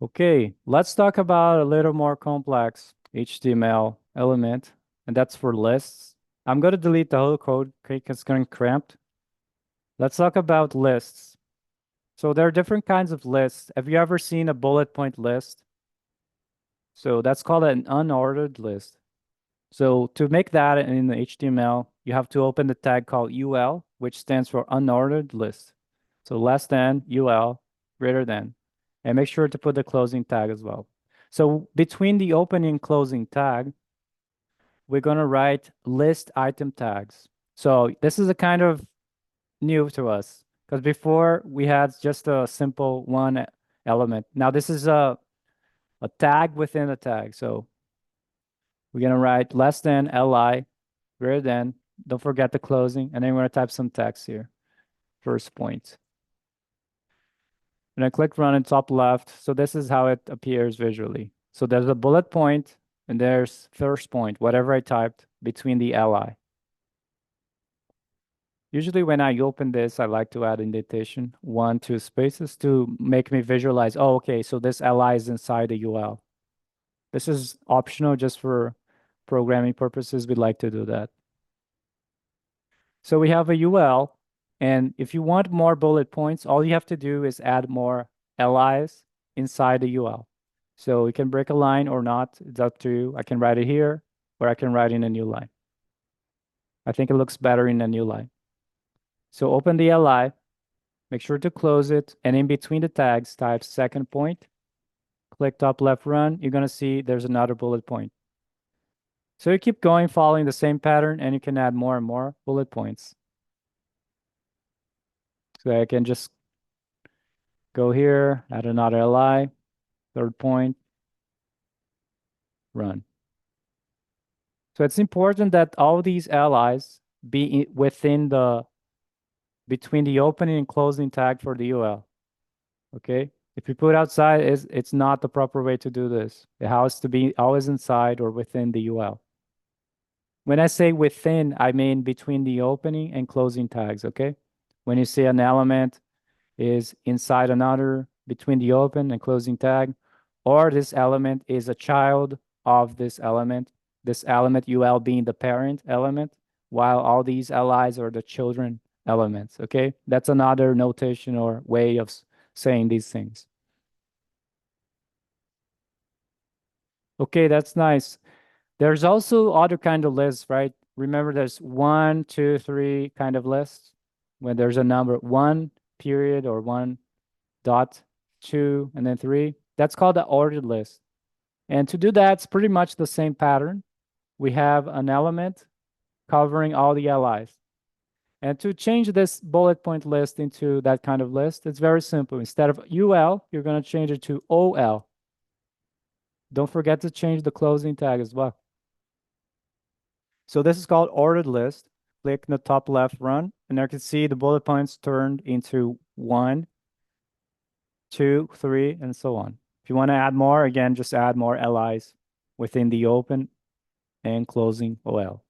Okay, let's talk about a little more complex HTML element, and that's for lists. I'm going to delete the whole code, okay, 'cause it's getting cramped. Let's talk about lists. So there are different kinds of lists. Have you ever seen a bullet point list? So that's called an unordered list. So to make that in the HTML, you have to open the tag called UL, which stands for unordered list. So less than UL, greater than, and make sure to put the closing tag as well. So between the opening and closing tag, we're going to write list item tags. So this is a kind of new to us because before we had just a simple one element. Now this is a tag within a tag. So we're going to write less than li greater than, don't forget the closing, and then we're going to type some text here. First point. And I click run in top left. So this is how it appears visually. So there's a bullet point and there's first point, whatever I typed between the li. Usually when I open this, I like to add indentation, 1, 2 spaces to make me visualize, oh, okay, so this li is inside the ul. This is optional just for programming purposes. We'd like to do that. So we have a UL, and if you want more bullet points, all you have to do is add more LIs inside the UL. So you can break a line or not. It's up to you. I can write it here, or I can write in a new line. I think it looks better in a new line. So open the LI, make sure to close it, and in between the tags, type second point. Click top left run. You're going to see there's another bullet point. So you keep going following the same pattern, and you can add more and more bullet points. So I can just go here, add another li, third point, run. So it's important that all these LIs be within between the opening and closing tag for the UL. Okay? If you put outside, it's not the proper way to do this. It has to be always inside or within the UL. When I say within, I mean between the opening and closing tags, okay? When you see an element is inside another between the open and closing tag, or this element is a child of this element UL being the parent element, while all these LIs are the children elements, okay? That's another notation or way of saying these things. Okay, that's nice. There's also other kind of lists, right? Remember there's 1, 2, 3 kind of lists when there's a number 1 period or 1 dot 2 and then 3. That's called the ordered list. And to do that, it's pretty much the same pattern. We have an element covering all the LIs. And to change this bullet point list into that kind of list, it's very simple. Instead of UL, you're going to change it to OL. Don't forget to change the closing tag as well. So this is called ordered list. Click in the top left run, and there you can see the bullet points turned into 1, 2, 3, and so on. If you want to add more, again, just add more LIs within the open and closing OL.